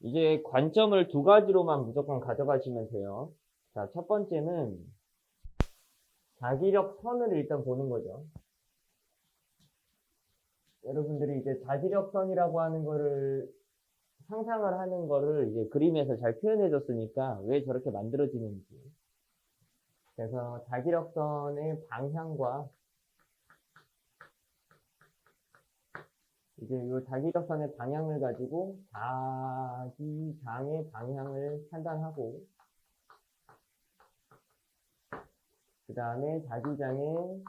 이제 관점을 두 가지로만 무조건 가져가시면 돼요. 자, 첫 번째는 자기력 선을 일단 보는 거죠. 여러분들이 이제 자기력 선이라고 하는 거를 상상을 하는 거를 이제 그림에서 잘 표현해 줬으니까 왜 저렇게 만들어지는지. 그래서 자기력선의 방향과 이제 이 자기력선의 방향을 가지고 자기장의 방향을 판단하고 그 다음에 자기장의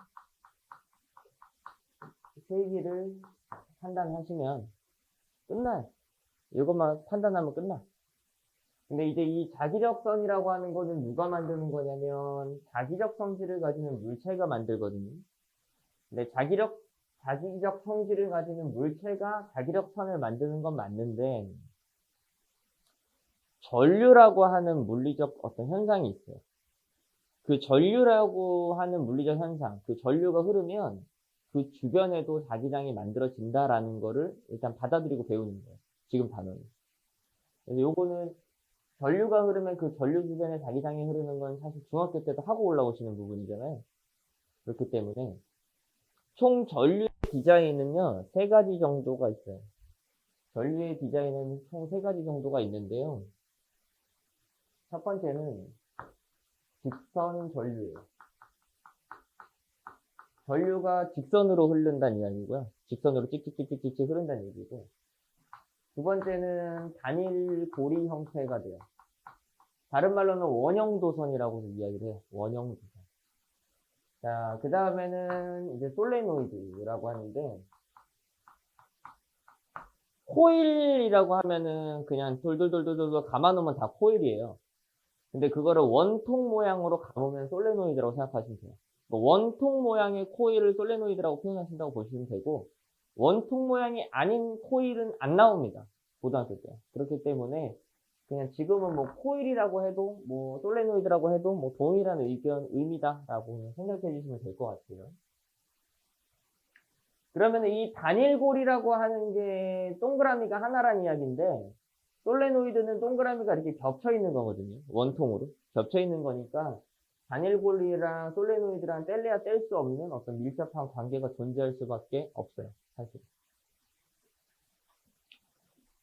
세기를 판단하시면 끝나요. 이것만 판단하면 끝나. 근데 이제 이 자기력선이라고 하는 거는 누가 만드는 거냐면 자기력 성질을 가지는 물체가 만들거든요. 근데 자기력 성질을 가지는 물체가 자기력선을 만드는 건 맞는데 전류라고 하는 물리적 어떤 현상이 있어요. 그 전류라고 하는 물리적 현상, 그 전류가 흐르면 그 주변에도 자기장이 만들어진다라는 거를 일단 받아들이고 배우는 거예요. 지금 단어는. 그래서 요거는 전류가 흐르면 그 전류 주변에 자기장이 흐르는 건 사실 중학교 때도 하고 올라오시는 부분이잖아요. 그렇기 때문에 총 전류의 디자인은요, 세 가지 정도가 있어요. 전류의 디자인은 총 세 가지 정도가 있는데요. 첫 번째는 직선 전류예요. 전류가 직선으로 흐른다는 이야기고요. 직선으로 찍찍찍찍찍 흐른다는 얘기고. 두 번째는 단일 고리 형태가 돼요. 다른 말로는 원형도선이라고 이야기를 해요. 원형도선. 자, 그 다음에는 이제 솔레노이드라고 하는데, 코일이라고 하면은 그냥 돌돌돌돌돌 감아놓으면 다 코일이에요. 근데 그거를 원통 모양으로 감으면 솔레노이드라고 생각하시면 돼요. 원통 모양의 코일을 솔레노이드라고 표현하신다고 보시면 되고, 원통 모양이 아닌 코일은 안 나옵니다. 고등학교 때. 그렇기 때문에 그냥 지금은 뭐 코일이라고 해도 뭐 솔레노이드라고 해도 뭐 동일한 의미다라고 생각해 주시면 될 것 같아요. 그러면 이 단일골이라고 하는 게 동그라미가 하나란 이야기인데 솔레노이드는 동그라미가 이렇게 겹쳐 있는 거거든요. 원통으로 겹쳐 있는 거니까 단일골이랑 솔레노이드랑 뗄래야 뗄 수 없는 어떤 밀접한 관계가 존재할 수밖에 없어요. 사실.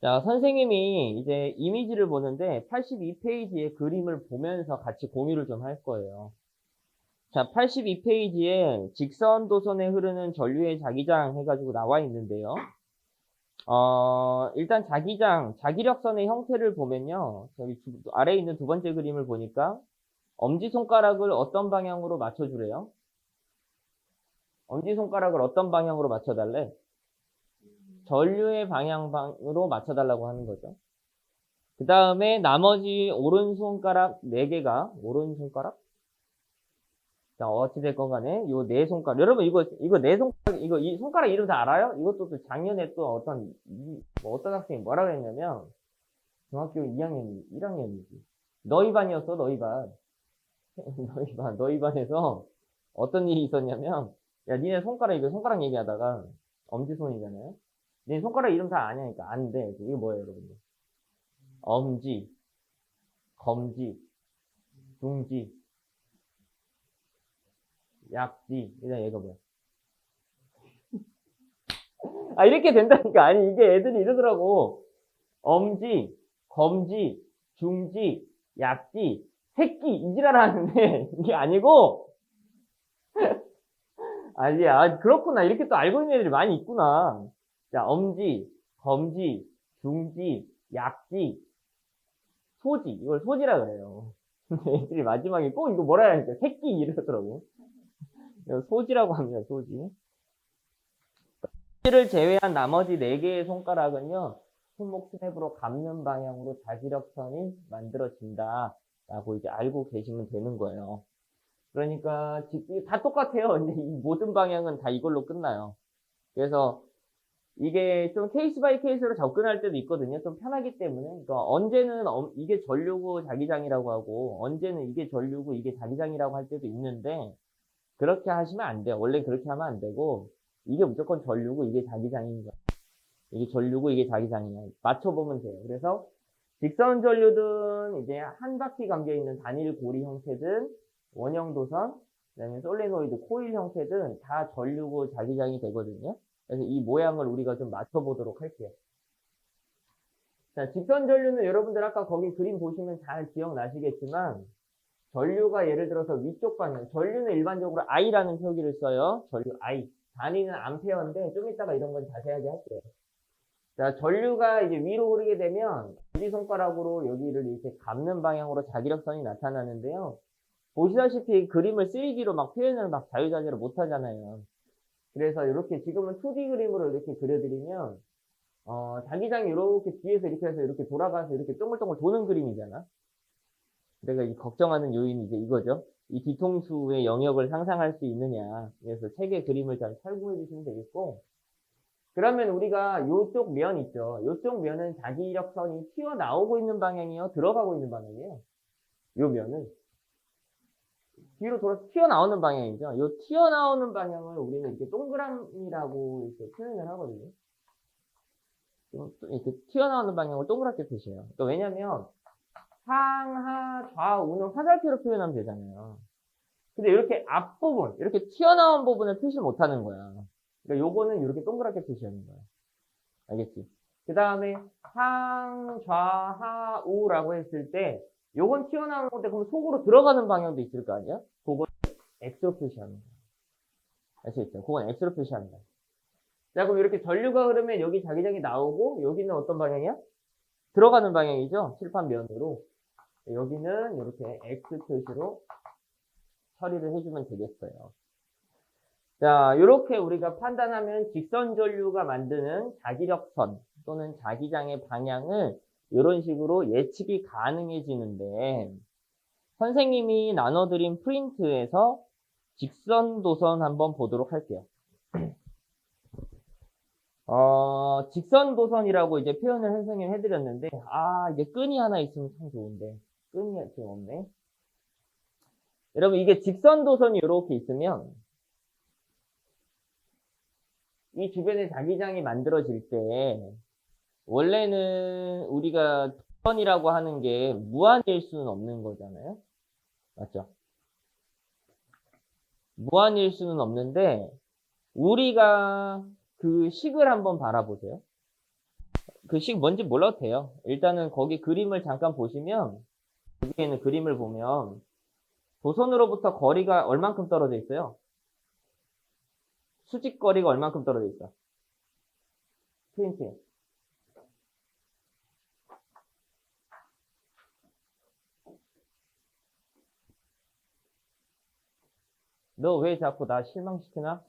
자, 선생님이 이제 이미지를 보는데 82페이지의 그림을 보면서 같이 공유를 좀 할 거예요. 자, 82페이지에 직선 도선에 흐르는 전류의 자기장 해가지고 나와 있는데요. 일단 자기력선의 형태를 보면요. 저기 아래에 있는 두 번째 그림을 보니까 엄지손가락을 어떤 방향으로 맞춰주래요? 엄지손가락을 어떤 방향으로 맞춰달래? 전류의 방향으로 맞춰달라고 하는 거죠. 그 다음에 나머지 오른손가락 4개가, 오른손가락? 자, 어찌됐건 간에, 요 네 손가락. 여러분, 이거 네 손가락, 이 손가락 이름 다 알아요? 이것도 또 작년에 또 어떤 학생이 뭐라 그랬냐면, 중학교 2학년, 1학년이지. 너희 반이었어, 너희 반. 너희 반에서 어떤 일이 있었냐면, 야, 니네 손가락, 이거 손가락 얘기하다가, 엄지손이잖아요? 니네 손가락 이름 다 아냐니까. 안 돼. 이게 뭐예요, 여러분들? 엄지, 검지, 중지, 약지. 일단 얘가 뭐야? 아, 이렇게 된다니까. 아니, 이게 애들이 이러더라고. 엄지, 검지, 중지, 약지, 새끼, 이지랄 하는데, 이게 아니고, 아니야. 그렇구나. 이렇게 또 알고 있는 애들이 많이 있구나. 자, 엄지, 검지, 중지, 약지, 소지. 이걸 소지라 그래요. 근데 애들이 마지막에 꼭 이거 뭐라 해야 할까? 새끼 이러더라고. 소지라고 합니다, 소지. 를 제외한 나머지 4개의 손가락은요, 손목 스냅으로 감는 방향으로 자기력선이 만들어진다. 라고 이제 알고 계시면 되는 거예요. 그러니까, 다 똑같아요. 근데 이 모든 방향은 다 이걸로 끝나요. 그래서, 이게 좀 케이스 바이 케이스로 접근할 때도 있거든요. 좀 편하기 때문에. 그러니까 언제는 이게 전류고 자기장이라고 하고, 언제는 이게 전류고 이게 자기장이라고 할 때도 있는데, 그렇게 하시면 안 돼요. 원래 그렇게 하면 안 되고, 이게 무조건 전류고 이게 자기장인 거야. 이게 전류고 이게 자기장이야. 맞춰보면 돼요. 그래서 직선 전류든 이제 한 바퀴 감겨 있는 단일 고리 형태든 원형 도선, 그다음에 솔레노이드 코일 형태든 다 전류고 자기장이 되거든요. 그래서 이 모양을 우리가 좀 맞춰보도록 할게요. 자, 직선 전류는 여러분들 아까 거기 그림 보시면 잘 기억나시겠지만 전류가 예를 들어서 위쪽 방향, 전류는 일반적으로 I라는 표기를 써요. 전류 I. 단위는 암페어인데 좀 이따가 이런 건 자세하게 할게요. 자, 전류가 이제 위로 흐르게 되면 엄지손가락으로 여기를 이렇게 감는 방향으로 자기력선이 나타나는데요. 보시다시피 그림을 3D로 막 표현을 막 자유자재로 못 하잖아요. 그래서 이렇게 지금은 2D 그림으로 이렇게 그려드리면 자기장이 이렇게 뒤에서 이렇게 해서 이렇게 돌아가서 이렇게 동글동글 도는 그림이잖아. 내가 이 걱정하는 요인이 이제 이거죠. 이 뒤통수의 영역을 상상할 수 있느냐. 그래서 책의 그림을 잘 참고해 주시면 되겠고. 그러면 우리가 요쪽 면 있죠. 요쪽 면은 자기력선이 튀어나오고 있는 방향이요? 들어가고 있는 방향이에요? 요 면은. 뒤로 돌아서 튀어나오는 방향이죠. 요 튀어나오는 방향을 우리는 이렇게 동그라미라고 이렇게 표현을 하거든요. 이렇게 튀어나오는 방향을 동그랗게 표시해요. 또 왜냐면 상하 좌우는 화살표로 표현하면 되잖아요. 근데 이렇게 앞부분, 이렇게 튀어나온 부분을 표시 못하는 거야. 그러니까 요거는 이렇게 동그랗게 표시하는 거야. 알겠지? 그 다음에 상, 좌, 하, 우라고 했을 때 요건 튀어나오는 건데 그럼 속으로 들어가는 방향도 있을 거 아니야? 그건 X로 표시하는 거야. 아시겠죠? 그건 X로 표시한다. 자, 그럼 이렇게 전류가 흐르면 여기 자기장이 나오고 여기는 어떤 방향이야? 들어가는 방향이죠? 칠판 면으로. 여기는 이렇게 X 표시로 처리를 해주면 되겠어요. 자, 이렇게 우리가 판단하면 직선 전류가 만드는 자기력선 또는 자기장의 방향을 이런 식으로 예측이 가능해지는데 선생님이 나눠드린 프린트에서 직선 도선 한번 보도록 할게요. 직선 도선이라고 이제 표현을 선생님이 해드렸는데 이게 끈이 하나 있으면 참 좋은데 끈이 지금 없네. 여러분 이게 직선 도선이 이렇게 있으면 이 주변에 자기장이 만들어질 때 원래는 우리가 도선이라고 하는 게 무한일 수는 없는 거잖아요. 맞죠? 무한일 수는 없는데 우리가 그 식을 한번 바라보세요. 그 식 뭔지 몰라도 돼요. 일단은 거기 그림을 잠깐 보시면 여기에 있는 그림을 보면 도선으로부터 거리가 얼만큼 떨어져 있어요? 수직거리가 얼만큼 떨어져 있어? 프린트. 너 왜 자꾸 나 실망시키나?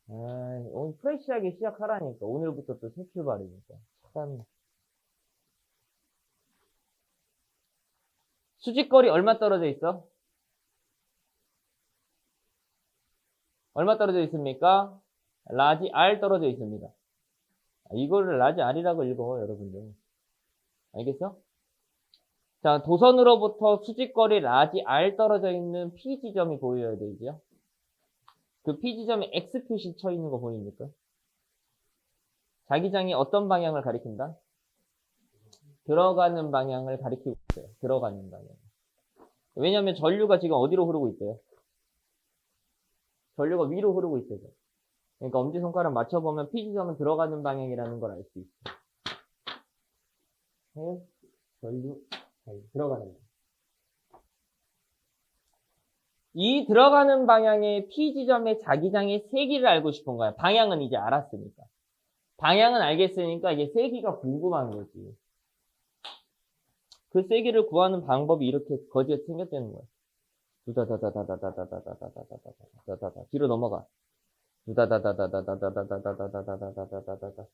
오늘 프레시하게 시작하라니까. 오늘부터 또 새 출발이니까. 참. 수직거리 얼마 떨어져 있어? 얼마 떨어져 있습니까? 라지 R 떨어져 있습니다. 이거를 라지 R이라고 읽어, 여러분들. 알겠어? 자, 도선으로부터 수직거리 라지 R 떨어져 있는 P 지점이 보여야 되죠? 그 P 지점에 X 표시 쳐 있는 거 보입니까? 자기장이 어떤 방향을 가리킨다? 들어가는 방향을 가리키고 있어요. 들어가는 방향. 왜냐면 전류가 지금 어디로 흐르고 있어요? 전류가 위로 흐르고 있어요. 그러니까 엄지손가락 맞춰보면 P 지점은 들어가는 방향이라는 걸 알 수 있어요. 전류, 들어가는 방향. 이 들어가는 방향의 P 지점의 자기장의 세기를 알고 싶은 거야. 방향은 이제 알았으니까. 방향은 알겠으니까 이제 세기가 궁금한 거지. 그 세기를 구하는 방법이 이렇게 거지가 생겼다는 거야. 두다다다다다다다다다다다다다다다다다다다 뒤로 넘어가. 두다다다다다다다다다다다다다다다다다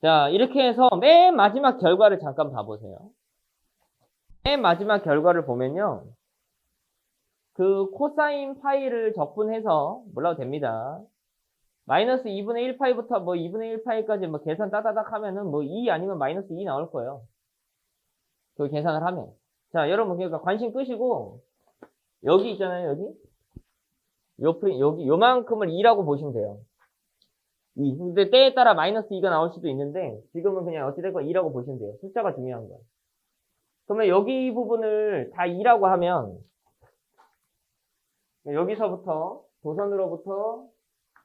자, 이렇게 해서 맨 마지막 결과를 잠깐 봐보세요. 맨 마지막 결과를 보면요. 그 코사인 파이를 적분해서 몰라도 됩니다. 마이너스 2분의 1 파이부터 뭐 2분의 1 파이까지 뭐 계산 따다닥 하면은 뭐 2 아니면 마이너스 2 나올 거예요. 그 계산을 하면. 자, 여러분 그러니까 관심 끄시고 여기 있잖아요, 여기. 여기 요만큼을 2라고 보시면 돼요. 2. 근데 때에 따라 마이너스 2가 나올 수도 있는데 지금은 그냥 어찌됐건 2라고 보시면 돼요. 숫자가 중요한 거예요. 그러면 여기 부분을 다 2라고 하면 여기서부터 도선으로부터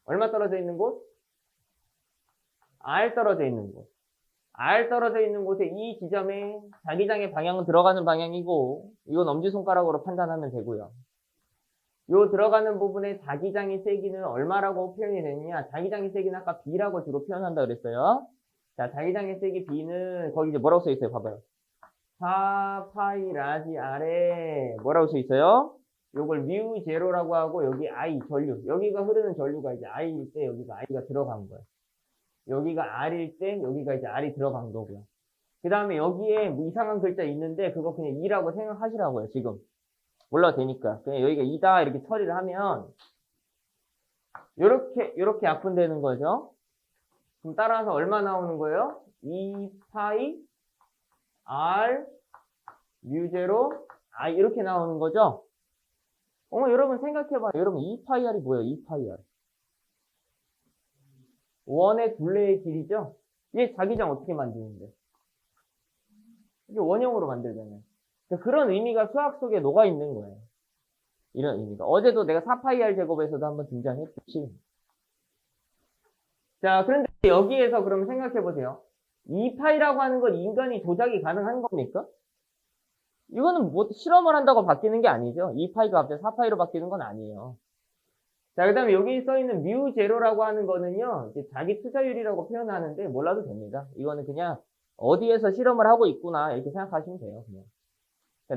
얼마 떨어져 있는 곳? R 떨어져 있는 곳. R 떨어져 있는 곳에 이 지점에 자기장의 방향은 들어가는 방향이고 이건 엄지손가락으로 판단하면 되고요. 요 들어가는 부분에 자기장의 세기는 얼마라고 표현이 되느냐? 자기장의 세기는 아까 B라고 주로 표현한다 그랬어요. 자, 자기장의 세기 B는 거기 이제 뭐라고 써 있어요? 봐봐요. 4파이 라지 R에 뭐라고 써 있어요? 요걸 뮤 제로라고 하고 여기 I 전류. 여기가 흐르는 전류가 이제 I일 때 여기가 I가 들어간 거예요. 여기가 R일 때 여기가 이제 R이 들어간 거고요. 그 다음에 여기에 뭐 이상한 글자 있는데 그거 그냥 2라고 생각하시라고요. 지금. 몰라도 되니까. 그냥 여기가 2다 이렇게 처리를 하면 요렇게 약분되는 거죠. 그럼 따라서 얼마 나오는 거예요? 2파이 R 뮤제로 I 이렇게 나오는 거죠. 여러분 생각해봐요. 여러분 2파이 R이 뭐예요? 2파이 R. 원의 둘레의 길이죠? 얘 자기장 어떻게 만드는데? 이게 원형으로 만들잖아요. 그런 의미가 수학 속에 녹아있는 거예요. 이런 의미가. 어제도 내가 4파이R 제곱에서도 한번 등장했듯이. 자, 그런데 여기에서 그러면 생각해보세요. 2파이라고 하는 건 인간이 조작이 가능한 겁니까? 이거는 뭐 실험을 한다고 바뀌는 게 아니죠. 2파이가 갑자기 4파이로 바뀌는 건 아니에요. 자, 그 다음에 여기 써있는 뮤 제로라고 하는 거는요, 이제 자기 투자율이라고 표현하는데 몰라도 됩니다. 이거는 그냥 어디에서 실험을 하고 있구나, 이렇게 생각하시면 돼요, 그냥.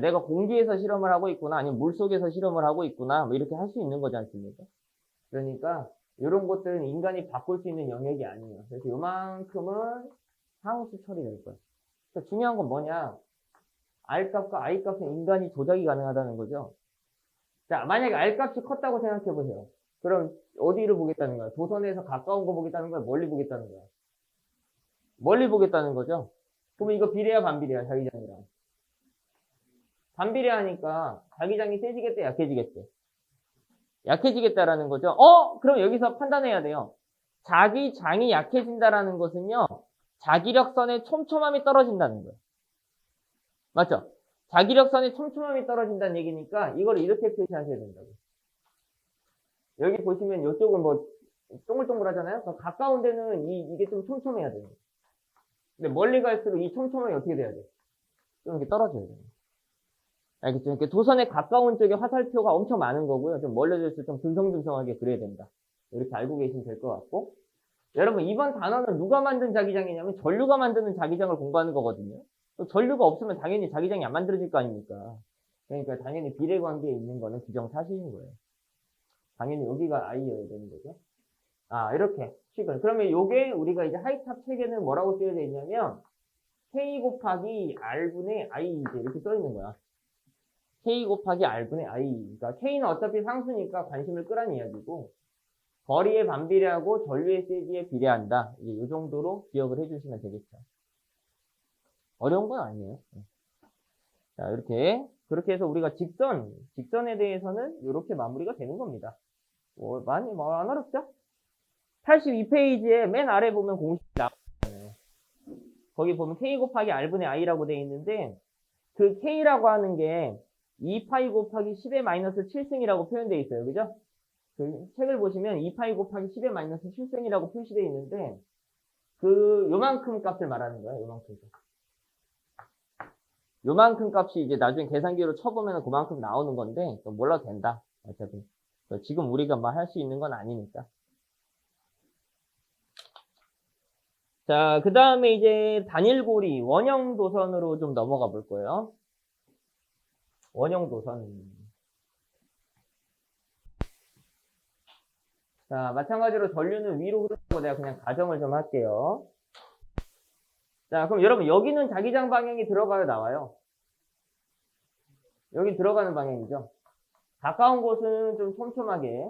내가 공기에서 실험을 하고 있구나, 아니면 물속에서 실험을 하고 있구나, 뭐 이렇게 할 수 있는 거지 않습니까? 그러니까, 이런 것들은 인간이 바꿀 수 있는 영역이 아니에요. 그래서 요만큼은 상수 처리될 거예요. 그러니까 중요한 건 뭐냐? R값과 I값은 인간이 조작이 가능하다는 거죠. 자, 만약에 R값이 컸다고 생각해 보세요. 그럼 어디를 보겠다는 거야? 도선에서 가까운 거 보겠다는 거야? 멀리 보겠다는 거야? 멀리 보겠다는 거죠. 그러면 이거 비례야 반비례야 자기장이랑? 반비례하니까 자기장이 세지겠대 약해지겠대? 약해지겠다라는 거죠. 그럼 여기서 판단해야 돼요. 자기장이 약해진다라는 것은요. 자기력선의 촘촘함이 떨어진다는 거예요. 맞죠? 자기력선의 촘촘함이 떨어진다는 얘기니까 이걸 이렇게 표시하셔야 된다고. 여기 보시면 이쪽은 뭐 동글동글하잖아요. 가까운 데는 이게 좀 촘촘해야 돼요. 근데 멀리 갈수록 이 촘촘함이 어떻게 돼야 돼? 좀 이렇게 떨어져야 돼요. 알겠죠? 그러니까 도선에 가까운 쪽에 화살표가 엄청 많은 거고요. 좀 멀려질수록 좀 듬성듬성하게 그려야 된다. 이렇게 알고 계시면 될 것 같고. 여러분, 이번 단어는 누가 만든 자기장이냐면 전류가 만드는 자기장을 공부하는 거거든요. 전류가 없으면 당연히 자기장이 안 만들어질 거 아닙니까? 그러니까 당연히 비례관계에 있는 거는 기정사실인 거예요. 당연히 여기가 I여야 되는 거죠. 이렇게 식을. 그러면 요게 우리가 이제 하이탑 체계는 뭐라고 쓰여져 있냐면 K 곱하기 R분의 I 이제 이렇게 써 있는 거야. K 곱하기 R분의 I. 그러니까 K는 어차피 상수니까 관심을 끄라는 이야기고 거리에 반비례하고 전류의 세기에 비례한다. 이제 이 정도로 기억을 해주시면 되겠죠. 어려운 건 아니에요. 자, 그렇게 해서 우리가 직선에 대해서는 이렇게 마무리가 되는 겁니다. 많이 안 어렵죠? 82페이지에 맨 아래 보면 공식이 나와요. 거기 보면 K 곱하기 R분의 I라고 되어 있는데 그 K라고 하는 게 2파이 곱하기 10의 마이너스 7승이라고 표현되어 있어요. 그죠? 그 책을 보시면 2파이 곱하기 10의 마이너스 7승이라고 표시되어 있는데 요만큼 값을 말하는 거예요. 요만큼 값. 요만큼 값이 이제 나중에 계산기로 쳐보면 그만큼 나오는 건데 또 몰라도 된다. 어차피 지금 우리가 뭐 할 수 있는 건 아니니까. 자, 그 다음에 이제 단일고리 원형 도선으로 좀 넘어가 볼 거예요. 원형 도선. 자, 마찬가지로 전류는 위로 흐른다고 내가 그냥 가정을 좀 할게요. 자, 그럼 여러분 여기는 자기장 방향이 들어가요, 나와요? 여기 들어가는 방향이죠. 가까운 곳은 좀 촘촘하게,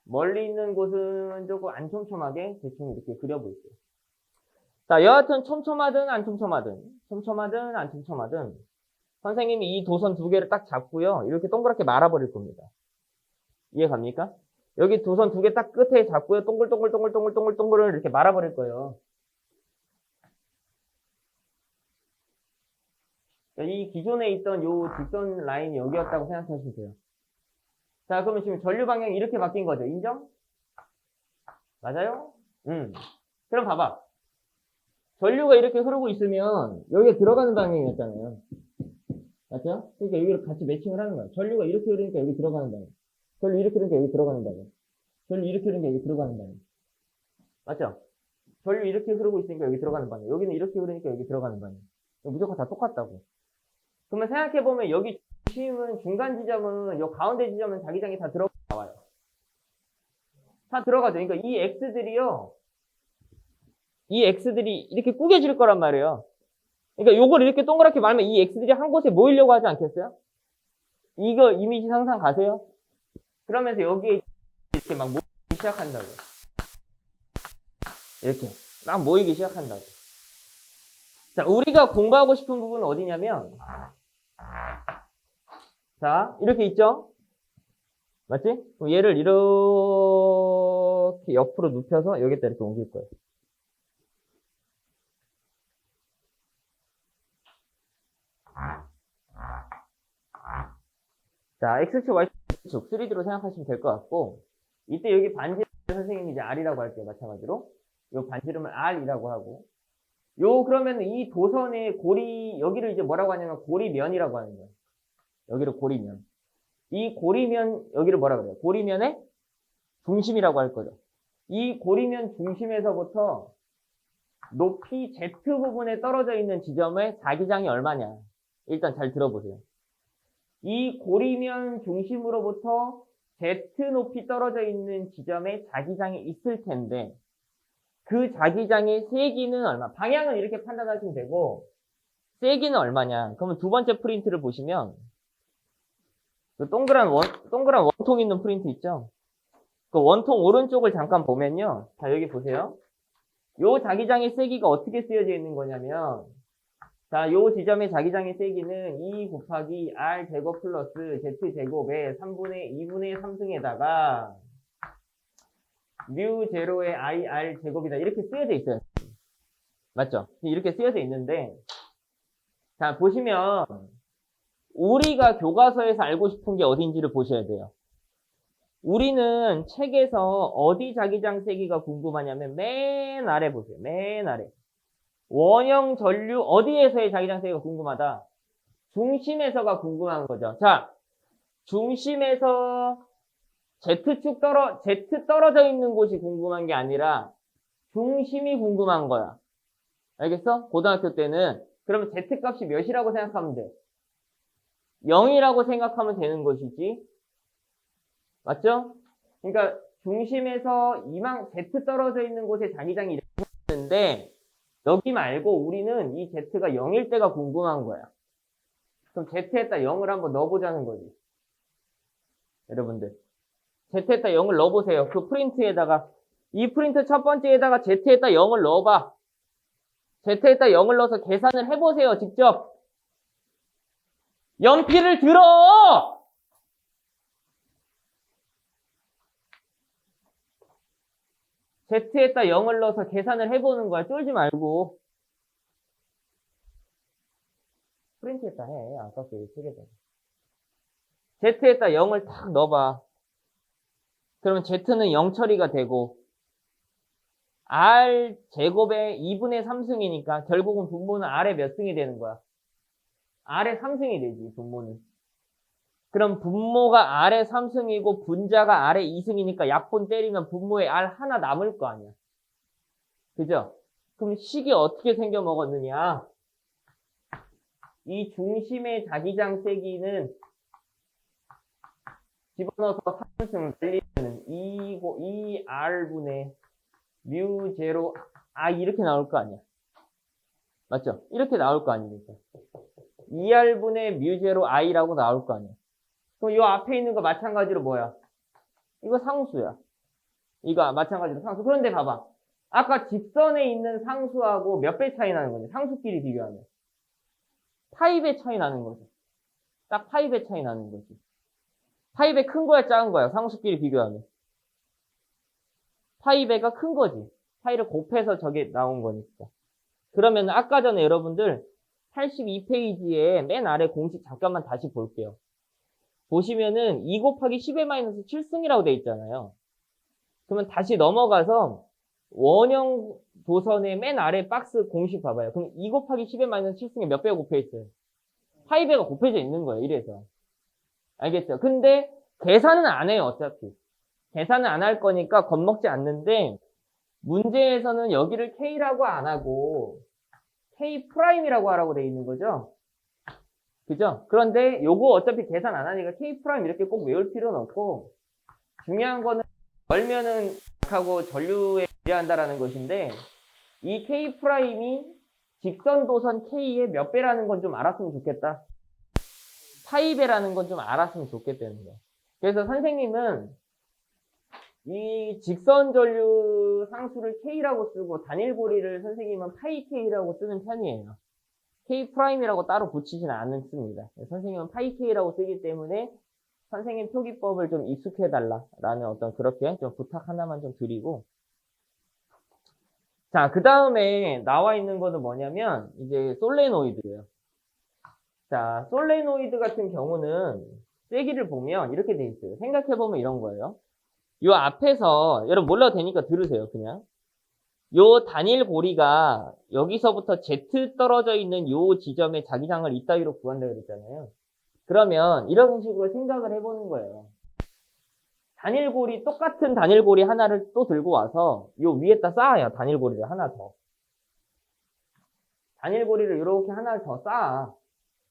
멀리 있는 곳은 조금 안 촘촘하게 대충 이렇게 그려볼게요. 자, 여하튼 촘촘하든 안 촘촘하든 선생님이 이 도선 두 개를 딱 잡고요. 이렇게 동그랗게 말아버릴 겁니다. 이해 갑니까? 여기 도선 두 개 딱 끝에 잡고요. 동글동글동글동글동글동글을 이렇게 말아버릴 거예요. 이 기존에 있던 요 직선 라인이 여기였다고 생각하시면 돼요. 자, 그러면 지금 전류 방향이 이렇게 바뀐 거죠. 인정? 맞아요? 그럼 봐봐. 전류가 이렇게 흐르고 있으면 여기에 들어가는 방향이었잖아요. 맞죠? 그러니까 여기를 같이 매칭을 하는 거야. 전류가 이렇게 흐르니까 여기 들어가는 방향. 전류 이렇게 흐르니까 여기 들어가는 방향. 전류 이렇게 흐르니까 여기 들어가는 방향. 맞죠? 전류 이렇게 흐르고 있으니까 여기 들어가는 방향. 여기는 이렇게 흐르니까 여기 들어가는 방향. 무조건 다 똑같다고. 그러면 생각해보면 여기 중심은, 중간 지점은, 요 가운데 지점은 자기장이 다 나와요. 다 들어가죠. 그러니까 이 x들이요. 이 x들이 이렇게 꾸겨질 거란 말이에요. 그러니까 요걸 이렇게 동그랗게 말면 이 x들이 한 곳에 모이려고 하지 않겠어요? 이거 이미지 상상 가세요? 그러면서 여기에 이렇게 막 모이기 시작한다고. 이렇게 막 모이기 시작한다고. 자, 우리가 공부하고 싶은 부분은 어디냐면, 자, 이렇게 있죠? 맞지? 그럼 얘를 이렇게 옆으로 눕혀서 여기다 이렇게 옮길 거예요. 자, X축, Y축, 3D로 생각하시면 될 것 같고, 이때 여기 반지름 선생님이 이제 R이라고 할게요. 마찬가지로. 요 반지름을 R이라고 하고, 그러면 이 도선의 고리, 여기를 이제 뭐라고 하냐면 고리면이라고 하는 거예요. 여기를 고리면. 이 고리면, 여기를 뭐라 그래요? 고리면의 중심이라고 할 거죠. 이 고리면 중심에서부터 높이 Z 부분에 떨어져 있는 지점의 자기장이 얼마냐. 일단 잘 들어보세요. 이 고리면 중심으로부터 Z 높이 떨어져 있는 지점에 자기장이 있을 텐데, 그 자기장의 세기는 얼마? 방향은 이렇게 판단하시면 되고, 세기는 얼마냐? 그러면 두 번째 프린트를 보시면, 그 동그란 원통 있는 프린트 있죠? 그 원통 오른쪽을 잠깐 보면요. 자, 여기 보세요. 요 자기장의 세기가 어떻게 쓰여져 있는 거냐면, 자, 요 지점의 자기장의 세기는 2 곱하기 R 제곱 플러스 Z 제곱의 2분의 3승에다가 뮤 제로의 IR 제곱이다. 이렇게 쓰여져 있어요. 맞죠? 이렇게 쓰여져 있는데, 자, 보시면, 우리가 교과서에서 알고 싶은 게 어딘지를 보셔야 돼요. 우리는 책에서 어디 자기장 세기가 궁금하냐면 맨 아래 보세요. 맨 아래. 원형 전류 어디에서의 자기장 세기가 궁금하다? 중심에서가 궁금한 거죠. 자, 중심에서 Z 떨어져 있는 곳이 궁금한 게 아니라 중심이 궁금한 거야. 알겠어? 고등학교 때는. 그러면 Z 값이 몇이라고 생각하면 돼? 0이라고 생각하면 되는 것이지. 맞죠? 그러니까 중심에서 Z 떨어져 있는 곳에 자기장이 이렇게 있는데 여기 말고 우리는 이 Z가 0일 때가 궁금한 거야. 그럼 Z에다 0을 한번 넣어보자는 거지. 여러분들. Z에다 0을 넣어보세요. 그 프린트에다가. 이 프린트 첫 번째에다가 Z에다 0을 넣어봐. Z에다 0을 넣어서 계산을 해보세요. 직접. 연필을 들어! Z에다 0을 넣어서 계산을 해보는 거야. 쫄지 말고. 프린트에다 해. 아깝게 쓰게 돼. Z에다 0을 딱 넣어봐. 그러면 Z는 0 처리가 되고 R 제곱의 2분의 3승이니까 결국은 분모는 R의 몇 승이 되는 거야? R의 3승이 되지, 분모는. 그럼 분모가 R의 3승이고 분자가 R의 2승이니까 약분 때리면 분모에 R 하나 남을 거 아니야. 그죠? 그럼 식이 어떻게 생겨 먹었느냐? 이 중심의 자기장 세기는 집어넣어서 3승 날리면 2R분의 뮤 제로 이렇게 나올 거 아니야. 맞죠? 이렇게 나올 거 아닙니까? 2R분의 뮤 제로 I라고 나올 거 아니야. 그럼 이 앞에 있는 거 마찬가지로 뭐야? 이거 상수야. 이거 마찬가지로 상수. 그런데 봐봐. 아까 직선에 있는 상수하고 몇 배 차이 나는 거냐? 상수끼리 비교하면. 파이배 차이 나는 거지. 딱 파이배 차이 나는 거지. 파이배 큰 거야, 작은 거야? 상수끼리 비교하면. 파이 배가 큰 거지. 파이를 곱해서 저게 나온 거니까. 그러면 아까 전에 여러분들 82페이지에 맨 아래 공식 잠깐만 다시 볼게요. 보시면은 2 곱하기 10의 마이너스 7승이라고 돼 있잖아요. 그러면 다시 넘어가서 원형 도선의 맨 아래 박스 공식 봐봐요. 그럼 2 곱하기 10의 마이너스 7승에 몇 배가 곱해 있어요? 파이 배가 곱해져 있는 거예요. 이래서. 알겠죠? 근데 계산은 안 해요. 어차피. 계산은 안 할 거니까 겁먹지 않는데 문제에서는 여기를 K라고 안 하고 K 프라임이라고 하라고 돼 있는 거죠. 그죠? 그런데 요거 어차피 계산 안 하니까 K 프라임 이렇게 꼭 외울 필요는 없고 중요한 거는 열면은 하고 전류에 비례한다라는 것인데 이 K 프라임이 직선 도선 K의 몇 배라는 건 좀 알았으면 좋겠다. 파이 배라는 건 좀 알았으면 좋겠다는 거야. 그래서 선생님은 이 직선 전류 상수를 K라고 쓰고 단일고리를 선생님은 파이 K라고 쓰는 편이에요. K 프라임이라고 따로 붙이지는 않습니다. 선생님은 파이 K라고 쓰기 때문에 선생님 표기법을 좀 익숙해달라라는 어떤 그렇게 좀 부탁 하나만 좀 드리고. 자, 그 다음에 나와 있는 거는 뭐냐면 이제 솔레노이드예요. 자, 솔레노이드 같은 경우는 세기를 보면 이렇게 돼 있어요. 생각해보면 이런 거예요. 요 앞에서 여러분 몰라도 되니까 들으세요. 그냥 요 단일 고리가 여기서부터 Z 떨어져 있는 요 지점에 자기장을 이따위로 구한다 그랬잖아요. 그러면 이런 식으로 생각을 해보는 거예요. 단일고리, 똑같은 단일고리 하나를 또 들고 와서 요 위에다 쌓아요. 단일고리를 하나 더. 단일고리를 이렇게 하나 더 쌓아.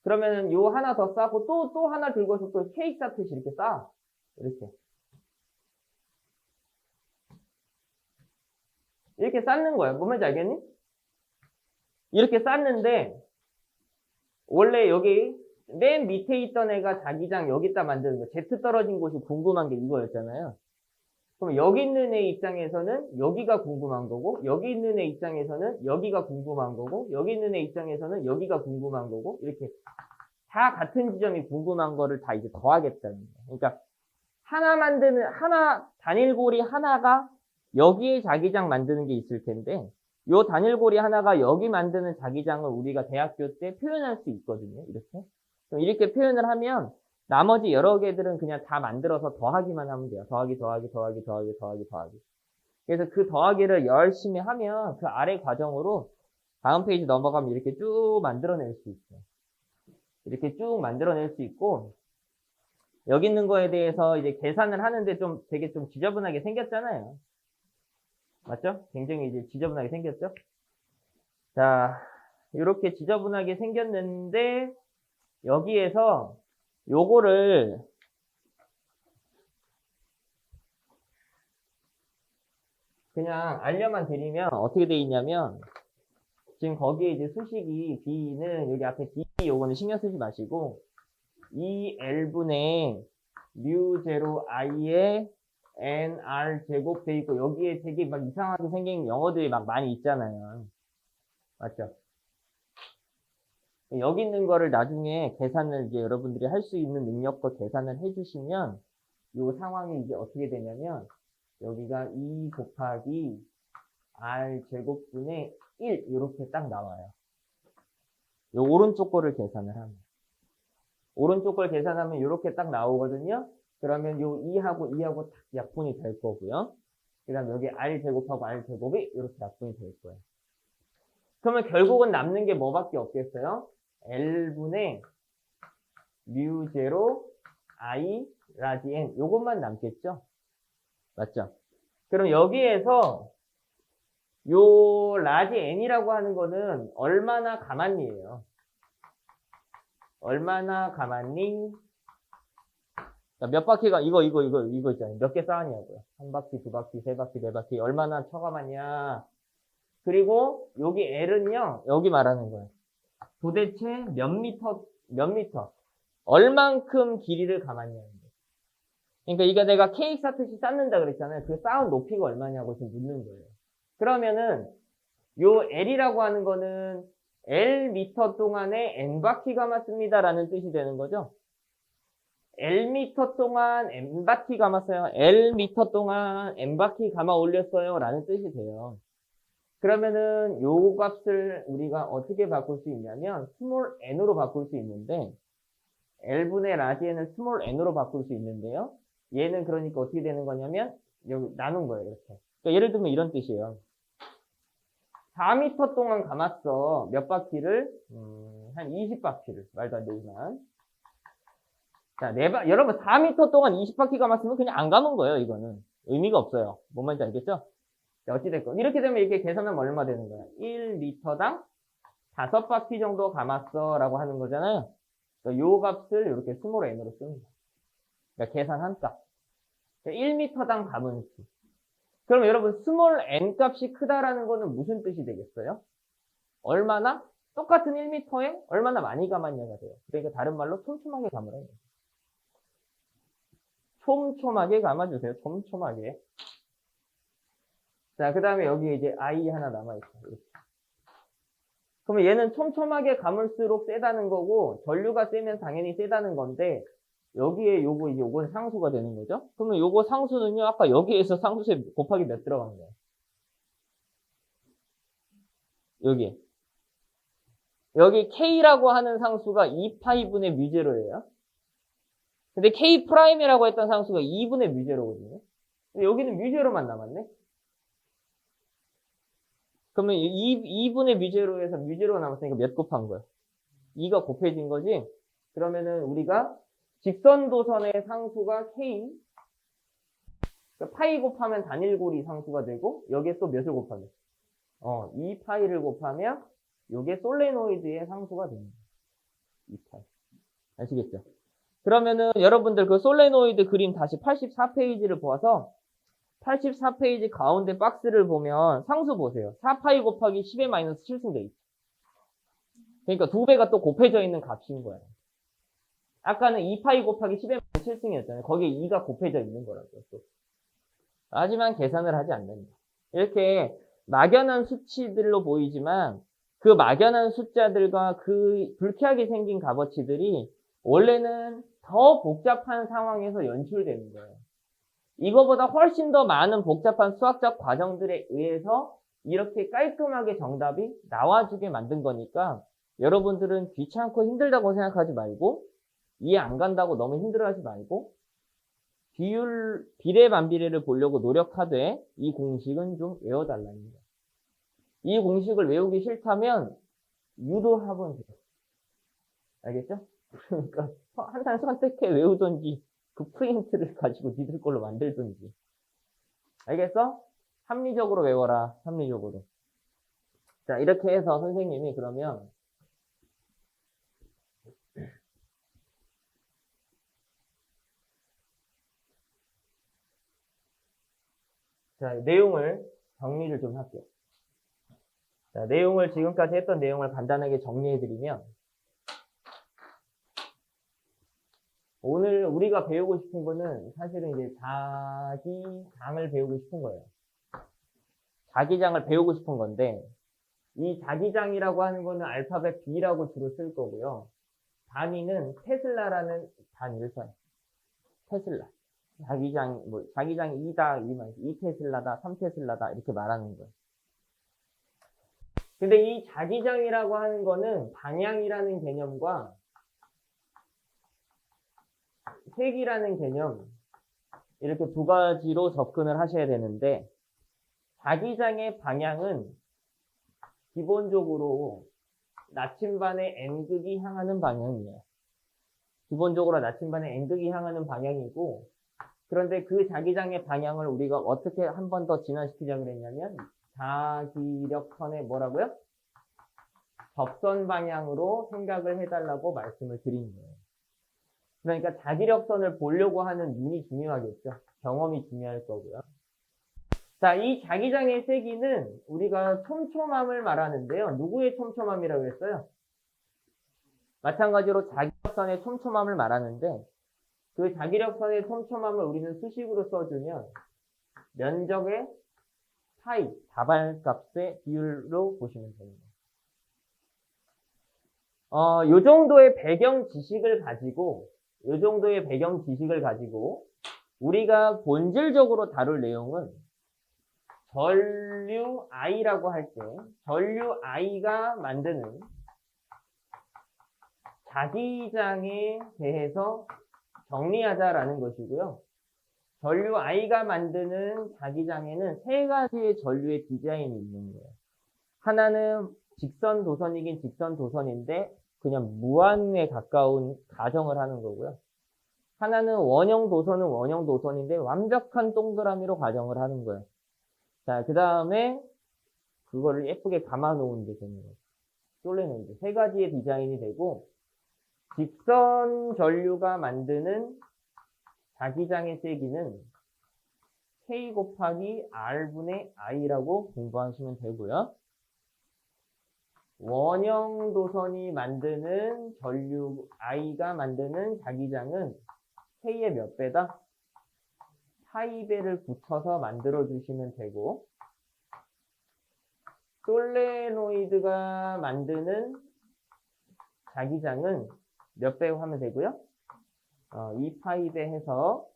그러면 요 하나 더 쌓고 또 하나 들고서 또 케이크 쌓듯이 이렇게 쌓아. 이렇게. 이렇게 쌓는 거야. 뭔 말인지 알겠니? 이렇게 쌓는데 원래 여기 맨 밑에 있던 애가 자기장 여기다 만드는 거. Z 떨어진 곳이 궁금한 게 이거였잖아요. 그럼 여기 있는 애 입장에서는 여기가 궁금한 거고, 여기 있는 애 입장에서는 여기가 궁금한 거고, 여기 있는 애 입장에서는 여기가 궁금한 거고, 이렇게 다 같은 지점이 궁금한 거를 다 이제 더하겠다는 거예요. 그러니까 단일고리 하나가 여기에 자기장 만드는 게 있을 텐데, 요 단일고리 하나가 여기 만드는 자기장을 우리가 대학교 때 표현할 수 있거든요. 이렇게. 그럼 이렇게 표현을 하면 나머지 여러 개들은 그냥 다 만들어서 더하기만 하면 돼요. 더하기. 그래서 그 더하기를 열심히 하면 그 아래 과정으로 다음 페이지 넘어가면 이렇게 쭉 만들어낼 수 있어요. 이렇게 쭉 만들어낼 수 있고, 여기 있는 거에 대해서 이제 계산을 하는데 좀 되게 좀 지저분하게 생겼잖아요. 맞죠? 굉장히 이제 지저분하게 생겼죠? 자, 이렇게 지저분하게 생겼는데, 여기에서 요거를 그냥 알려만 드리면 어떻게 돼 있냐면, 지금 거기에 이제 수식이 B는 여기 앞에 D 요거는 신경 쓰지 마시고, 2L분의 μ0I의 NR 제곱 돼 있고, 여기에 되게 막 이상하게 생긴 영어들이 막 많이 있잖아요. 맞죠? 여기 있는 거를 나중에 계산을 이제 여러분들이 할 수 있는 능력과 계산을 해주시면, 이 상황이 이제 어떻게 되냐면, 여기가 2 곱하기 R 제곱분의 1, 이렇게 딱 나와요. 요 오른쪽 거를 계산을 하면. 오른쪽 걸 계산하면 이렇게 딱 나오거든요. 그러면 요 2하고 딱 약분이 될 거고요. 그 다음 여기 R 제곱하고 R 제곱이 이렇게 약분이 될 거예요. 그러면 결국은 남는 게 뭐밖에 없겠어요? L분의 μ0 I 라지 N 요것만 남겠죠? 맞죠? 그럼 여기에서 요 라지 N이라고 하는 거는 얼마나 가만히예요. 얼마나 가만히? 몇 바퀴가 이거 있잖아요. 몇 개 쌓았냐고요. 한 바퀴, 두 바퀴, 세 바퀴, 네 바퀴 얼마나 쳐가만냐. 그리고 여기 L은요. 여기 말하는 거예요. 도대체 몇 미터 얼만큼 길이를 감았냐는 거예요. 그러니까 이거 내가 케이크 쌓듯이 쌓는다 그랬잖아요. 그 쌓은 높이가 얼마냐고 지금 묻는 거예요. 그러면은 요 L이라고 하는 거는 L 미터 동안에 N 바퀴 감았습니다 라는 뜻이 되는 거죠. L미터 동안 N바퀴 감았어요. L미터 동안 N바퀴 감아 올렸어요. 라는 뜻이 돼요. 그러면은 요 값을 우리가 어떻게 바꿀 수 있냐면 스몰 n으로 바꿀 수 있는데 L분의 라지에는 스몰 n으로 바꿀 수 있는데요. 얘는 그러니까 어떻게 되는 거냐면 여기 나눈 거예요. 이렇게. 그러니까 예를 들면 이런 뜻이에요. 4m 동안 감았어. 몇 바퀴를? 한 20바퀴를. 말도 안 되지만. 자, 여러분 4m 동안 20바퀴 감았으면 그냥 안 감은 거예요. 이거는. 의미가 없어요. 뭔 말인지 알겠죠? 자, 어찌됐건. 이렇게 되면 이렇게 계산하면 얼마 되는 거야? 1m당 5바퀴 정도 감았어. 라고 하는 거잖아요. 그러니까 요 값을 이렇게 스몰 n으로 쓰는 거야. 그러니까 계산한 값. 1m당 감은 수. 그럼 여러분 스몰 n 값이 크다라는 거는 무슨 뜻이 되겠어요? 얼마나? 똑같은 1m에 얼마나 많이 감았냐가 돼요. 그러니까 다른 말로 촘촘하게 감으라는 거예요. 촘촘하게 감아주세요. 촘촘하게. 자, 그 다음에 여기 이제 I 하나 남아있어요. 이렇게. 그러면 얘는 촘촘하게 감을수록 세다는 거고, 전류가 세면 당연히 세다는 건데, 여기에 요건 상수가 되는 거죠? 그러면 요거 상수는요, 아까 여기에서 상수에 곱하기 몇 들어가는 거예요? 여기 K라고 하는 상수가 2파이분의 뮤제로예요. 근데 K'이라고 했던 상수가 2분의 뮤제로거든요. 근데 여기는 뮤제로만 남았네? 그러면 2분의 뮤제로에서 뮤제로가 남았으니까 몇 곱한 거야? 2가 곱해진 거지? 그러면은 우리가 직선도선의 상수가 K, 그러니까 파이 곱하면 단일고리 상수가 되고, 여기에 또 몇을 곱하면? 2파이를 곱하면, 요게 솔레노이드의 상수가 됩니다. 2파이. 아시겠죠? 그러면은 여러분들 그 솔레노이드 그림 다시 84페이지를 보아서, 84페이지 가운데 박스를 보면 상수 보세요. 4파이 곱하기 10의 마이너스 7승 돼 있죠. 그러니까 2배가 또 곱해져 있는 값인 거예요. 아까는 2파이 곱하기 10의 마이너스 7승이었잖아요. 거기에 2가 곱해져 있는 거라고요. 또. 하지만 계산을 하지 않는다. 이렇게 막연한 수치들로 보이지만 그 막연한 숫자들과 그 불쾌하게 생긴 값어치들이 원래는 더 복잡한 상황에서 연출되는 거예요. 이거보다 훨씬 더 많은 복잡한 수학적 과정들에 의해서 이렇게 깔끔하게 정답이 나와주게 만든 거니까 여러분들은 귀찮고 힘들다고 생각하지 말고 이해 안 간다고 너무 힘들어하지 말고 비례 반비례를 보려고 노력하되 이 공식은 좀 외워달라는 거예요. 이 공식을 외우기 싫다면 유도학원 해요. 알겠죠? 그러니까 항상 선택해 외우던지 그 프린트를 가지고 니들 걸로 만들던지. 알겠어? 합리적으로 외워라. 합리적으로. 자, 이렇게 해서 선생님이 그러면 자, 내용을 정리를 좀 할게요. 자, 내용을 지금까지 했던 내용을 간단하게 정리해드리면 오늘 우리가 배우고 싶은 거는 사실은 이제 자기장을 배우고 싶은 거예요. 자기장을 배우고 싶은 건데 이 자기장이라고 하는 거는 알파벳 B라고 주로 쓸 거고요. 단위는 테슬라라는 단위를 써요. 테슬라. 자기장이 2다, 2테슬라다, 3테슬라다 이렇게 말하는 거예요. 근데 이 자기장이라고 하는 거는 방향이라는 개념과 색이라는 개념 이렇게 두 가지로 접근을 하셔야 되는데 자기장의 방향은 기본적으로 나침반의 N극이 향하는 방향이에요. 기본적으로 나침반의 N극이 향하는 방향이고 그런데 그 자기장의 방향을 우리가 어떻게 한 번 더 진화시키자고 그랬냐면 자기력선의 뭐라고요? 접선 방향으로 생각을 해달라고 말씀을 드린 거예요. 그러니까 자기력선을 보려고 하는 눈이 중요하겠죠. 경험이 중요할 거고요. 자, 이 자기장의 세기는 우리가 촘촘함을 말하는데요. 누구의 촘촘함이라고 했어요? 마찬가지로 자기력선의 촘촘함을 말하는데 그 자기력선의 촘촘함을 우리는 수식으로 써주면 면적의 파이, 다발값의 비율로 보시면 됩니다. 요 정도의 배경 지식을 가지고 이 정도의 배경 지식을 가지고 우리가 본질적으로 다룰 내용은 전류 I라고 할 때 전류 I가 만드는 자기장에 대해서 정리하자라는 것이고요. 전류 I가 만드는 자기장에는 세 가지의 전류의 디자인이 있는 거예요. 하나는 직선 도선이긴 직선 도선인데 그냥 무한에 가까운 가정을 하는 거고요. 하나는 원형 도선은 원형 도선인데 완벽한 동그라미로 가정을 하는 거예요. 자, 그 다음에 그거를 예쁘게 감아 놓은 게 되는 거예요. 솔레노이드. 세 가지의 디자인이 되고 직선 전류가 만드는 자기장의 세기는 K 곱하기 R분의 I라고 공부하시면 되고요. 원형 도선이 만드는 전류 I가 만드는 자기장은 K의 몇 배다? 파이배를 붙여서 만들어 주시면 되고, 솔레노이드가 만드는 자기장은 몇 배 하면 되고요? 2파이배 해서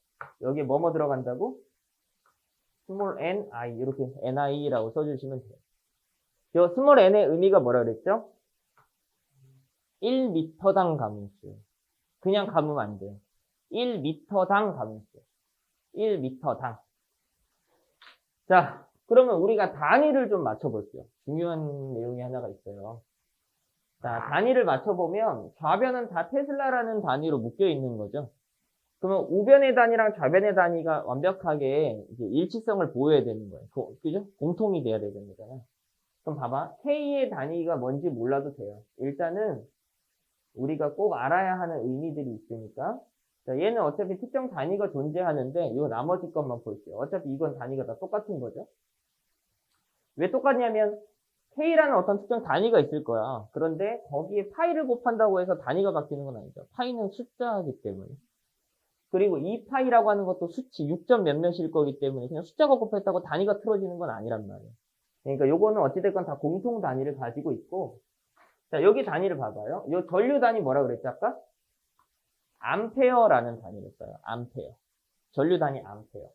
여기에 뭐뭐 들어간다고? 스몰 n, i 이렇게 ni라고 써주시면 돼요. 이 스몰 n의 의미가 뭐라 그랬죠? 1m당 가문수. 그냥 가면 안 돼요. 1m당 가문수. 1m당. 자, 그러면 우리가 단위를 좀 맞춰볼게요. 중요한 내용이 하나가 있어요. 자, 단위를 맞춰보면 좌변은 다 테슬라라는 단위로 묶여 있는 거죠. 그러면 우변의 단위랑 좌변의 단위가 완벽하게 이제 일치성을 보여야 되는 거예요. 그죠? 공통이 돼야 되는 거잖아요. 그럼 봐봐. K의 단위가 뭔지 몰라도 돼요. 일단은 우리가 꼭 알아야 하는 의미들이 있으니까. 자, 얘는 어차피 특정 단위가 존재하는데 이거 나머지 것만 볼게요. 어차피 이건 단위가 다 똑같은 거죠. 왜 똑같냐면 K라는 어떤 특정 단위가 있을 거야. 그런데 거기에 파이를 곱한다고 해서 단위가 바뀌는 건 아니죠. 파이는 숫자이기 때문에. 그리고 2파이라고 하는 것도 수치 6점 몇몇일 거기 때문에 그냥 숫자가 곱했다고 단위가 틀어지는 건 아니란 말이에요. 그러니까 요거는 어찌됐건 다 공통 단위를 가지고 있고, 자, 여기 단위를 봐봐요. 요 전류 단위 뭐라 그랬지 아까? 암페어라는 단위를 써요. 암페어. 전류 단위 암페어.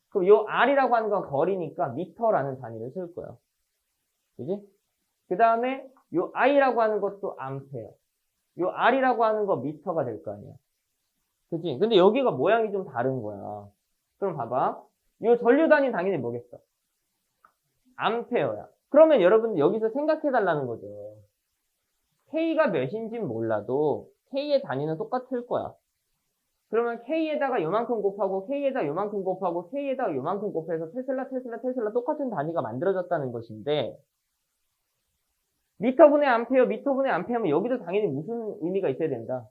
그럼 요 R이라고 하는 건 거리니까 미터라는 단위를 쓸 거예요. 그지? 그 다음에 요 I라고 하는 것도 암페어. 요 R이라고 하는 거 미터가 될 거 아니야. 그치? 근데 여기가 모양이 좀 다른 거야. 그럼 봐봐. 요 전류 단위 당연히 뭐겠어? 암페어야. 그러면 여러분 여기서 생각해 달라는 거죠. K가 몇인지는 몰라도 K의 단위는 똑같을 거야. 그러면 K에다가 요만큼 곱하고 K에다 요만큼 곱하고 K에다가 요만큼 곱해서 테슬라 똑같은 단위가 만들어졌다는 것인데, 미터분의 암페어, 미터분의 암페어면 여기도 당연히 무슨 의미가 있어야 된다?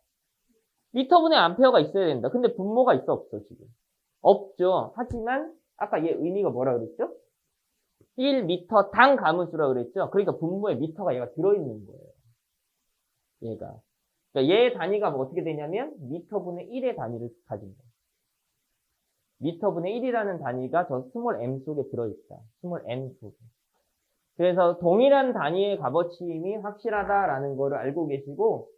미터분의 암페어가 있어야 된다. 근데 분모가 있어 없어 지금? 없죠. 하지만 아까 얘 의미가 뭐라 그랬죠? 1m당 가문수라 그랬죠? 그러니까 분모에 미터가 얘가 들어있는 거예요. 얘가. 그러니까 얘의 단위가 뭐 어떻게 되냐면 미터분의 1의 단위를 가진다. 미터분의 1이라는 단위가 저 스몰 m 속에 들어있다. 스몰 n 속에. 그래서 동일한 단위의 값어치 힘이 확실하다라는 거를 알고 계시고,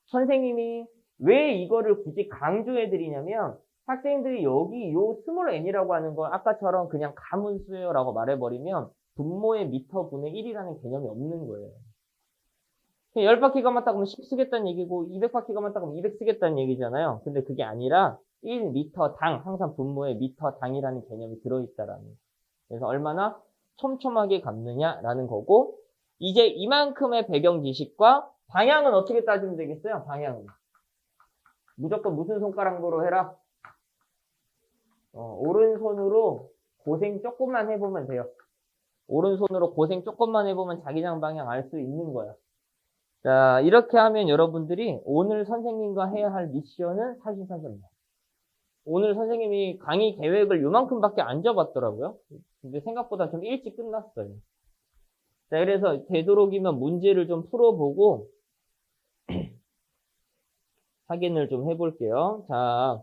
선생님이 왜 이거를 굳이 강조해 드리냐면 학생들이 여기 요 스몰 n이라고 하는 거 아까처럼 그냥 가문수예요 라고 말해버리면 분모의 미터분의 1이라는 개념이 없는 거예요. 10바퀴 감았다 그러면 10 쓰겠다는 얘기고 200바퀴 감았다 그러면 200 쓰겠다는 얘기잖아요. 근데 그게 아니라 1m당 항상 분모에 미터당이라는 개념이 들어있다라는 거예요. 그래서 얼마나 촘촘하게 감느냐라는 거고, 이제 이만큼의 배경 지식과 방향은 어떻게 따지면 되겠어요? 방향은 무조건 무슨 손가락으로 해라? 오른손으로 고생 조금만 해보면 돼요. 오른손으로 고생 조금만 해보면 자기장 방향 알 수 있는 거야. 자, 이렇게 하면 여러분들이 오늘 선생님과 해야 할 미션은 사실상입니다. 오늘 선생님이 강의 계획을 요만큼밖에 안 잡았더라고요. 근데 생각보다 좀 일찍 끝났어요. 자, 그래서 되도록이면 문제를 좀 풀어보고 확인을 좀 해볼게요. 자,